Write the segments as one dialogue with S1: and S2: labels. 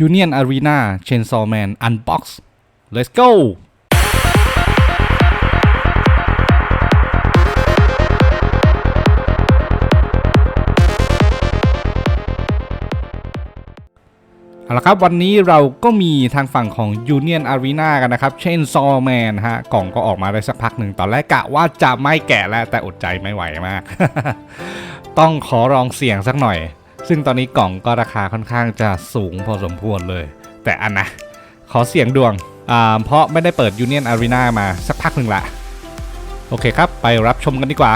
S1: Union Arena Chainsaw Man Unbox Let's goเอาละครับวันนี้เราก็มีทางฝั่งของ Union Arena กันนะครับ Chainsaw Man ฮะกล่องก็ออกมาได้สักพักหนึ่งตอนแรกกะว่าจะไม่แกะแล้วแต่อดใจไม่ไหวมาก ต้องขอลองเสี่ยงสักหน่อยซึ่งตอนนี้กล่องก็ราคาค่อนข้างจะสูงพอสมควรเลยแต่อันนะขอเสี่ยงดวงเพราะไม่ได้เปิด Union Arena มาสักพักหนึ่งละโอเคครับไปรับชมกันดีกว่า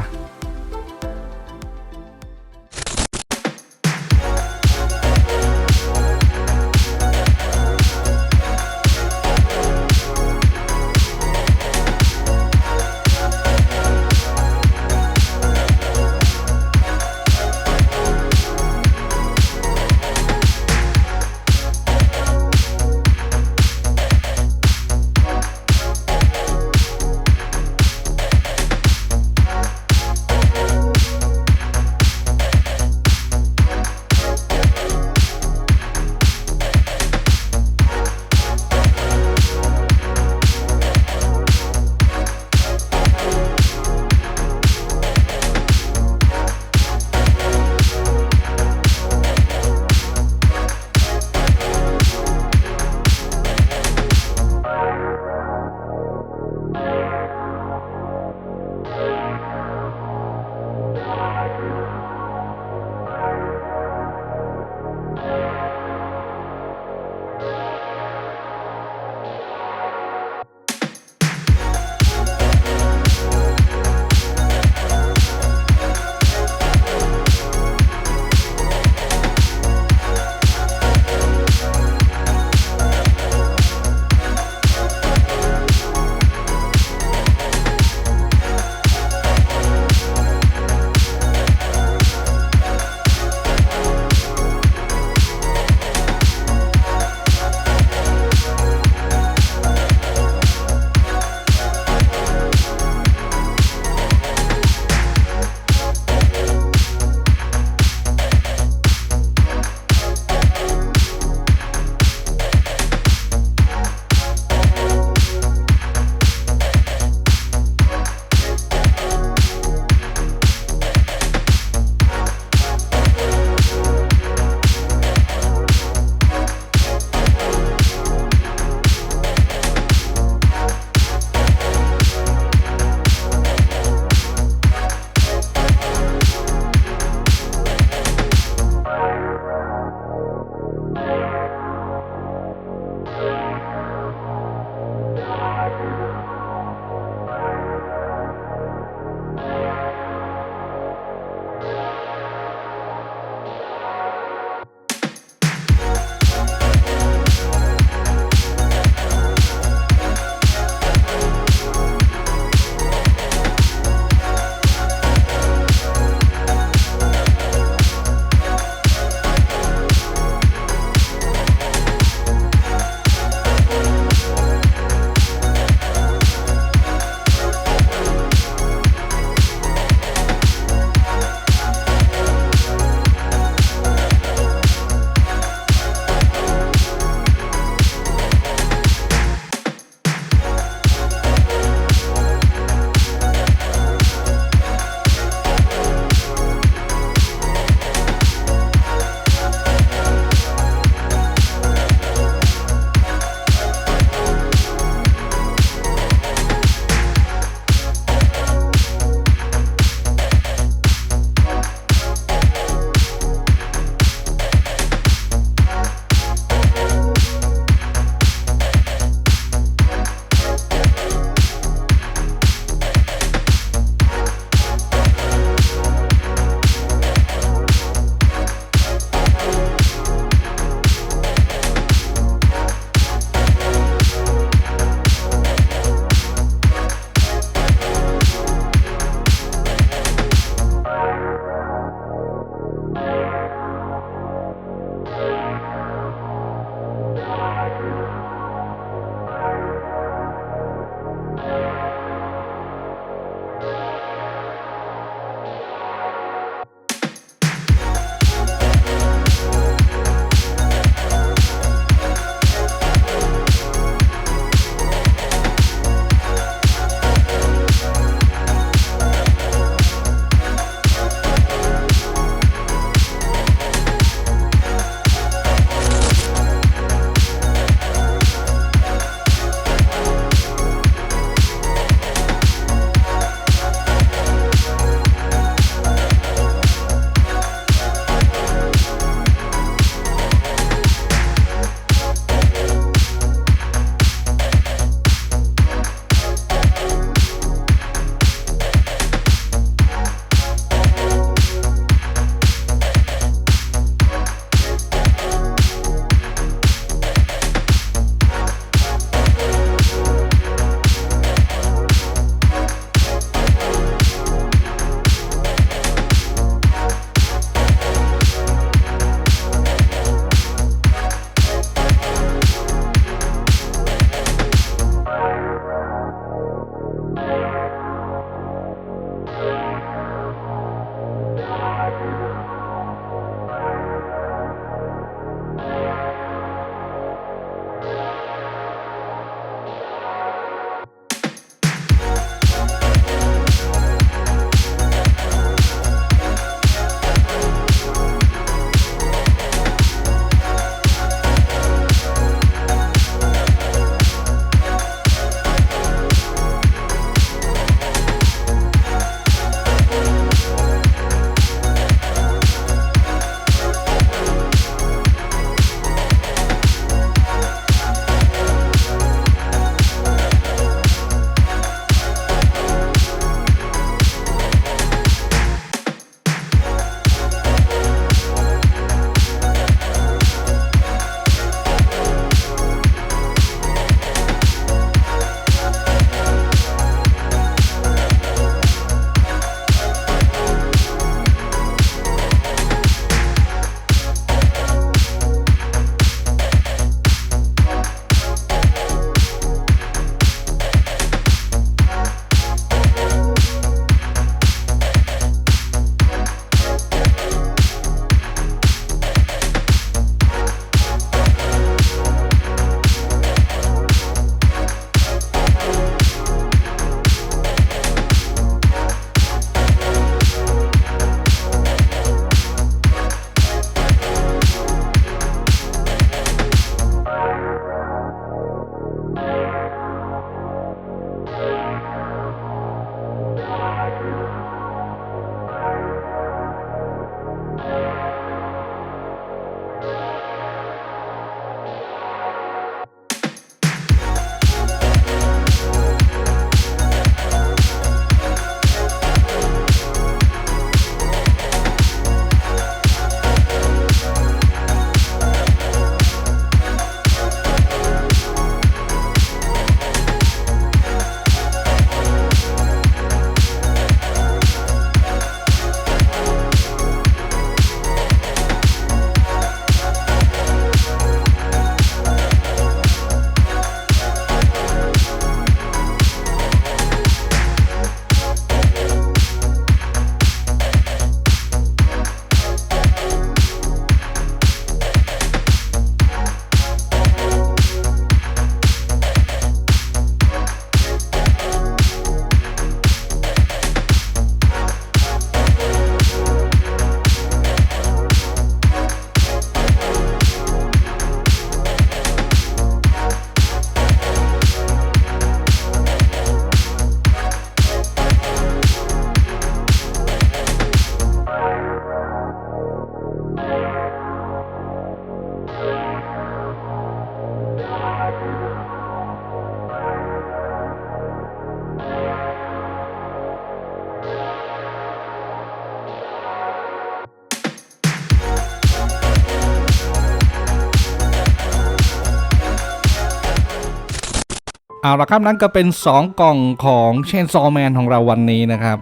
S1: เอาละครับนั่นก็เป็น2กล่องของ Chainsaw Man ของเราวันนี้นะครับ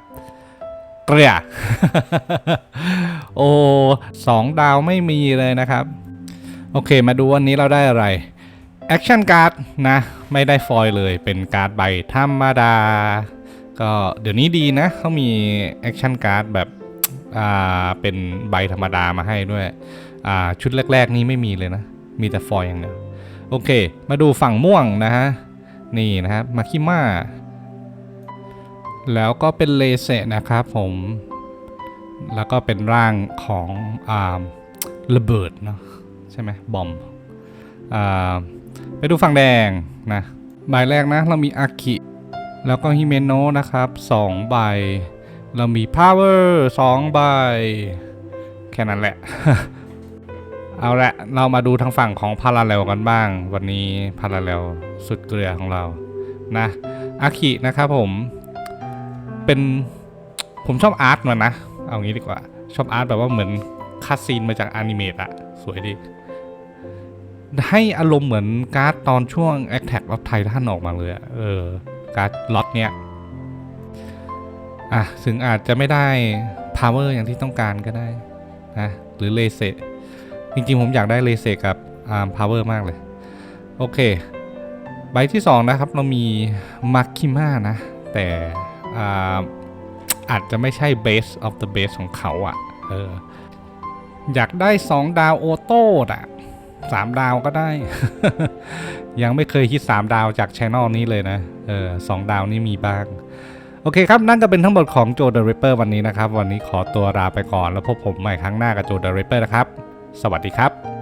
S1: เกลีย โอ้2 ดาวไม่มีเลยนะครับโอเคมาดูวันนี้เราได้อะไรแอคชั่นการ์ดนะไม่ได้ฟอยล์เลยเป็นการ์ดใบธรรมดาก็เดี๋ยวนี้ดีนะเขามีแอคชั่นการ์ดแบบเป็นใบธรรมดามาให้ด้วยชุดแรกๆนี้ไม่มีเลยนะมีแต่ฟอยล์อย่างเดียวโอเคมาดูฝั่งม่วงนะฮะนี่นะครับมาคิม่าแล้วก็เป็นเลเซนะครับผมแล้วก็เป็นร่างของระเบิดเนาะใช่ไหมบอมไปดูฝั่งแดงนะใบแรกนะเรามีอากิแล้วก็ฮิเมโนะนะครับ2 ใบเรามี power 2 ใบแค่นั้นแหละ เอาละเรามาดูทางฝั่งของพาราเรลกันบ้างวันนี้พาราเรลสุดเกลือของเรานะอากินะครับผมชอบอาร์ตมันนะเอางี้ดีกว่าชอบอาร์ตแบบว่าเหมือนคัสซีนมาจากอนิเมะอะสวยดีให้อารมณ์เหมือนการ์ดตอนช่วง Attack of Titan ออกมาเลยการ์ดล็อตเนี้ยถึงอาจจะไม่ได้ power อย่างที่ต้องการก็ได้นะหรือเลเซจริงๆผมอยากได้เลเซกับpower มากเลยโอเคใบที่2นะครับเรามีมาคิม่านะแต่อาจจะไม่ใช่ base of the base ของเขาอยากได้2 ดาวโอโต้3 ดาวก็ได้ ยังไม่เคยคิด3 ดาวจากช่องนี้เลยนะ2 ดาวนี่มีบ้างโอเคครับนั่นก็เป็นทั้งหมดของโจเดอะริปเปอร์วันนี้นะครับวันนี้ขอตัวลาไปก่อนแล้วพบผมใหม่ครั้งหน้ากับโจเดอะริปเปอร์นะครับสวัสดีครับ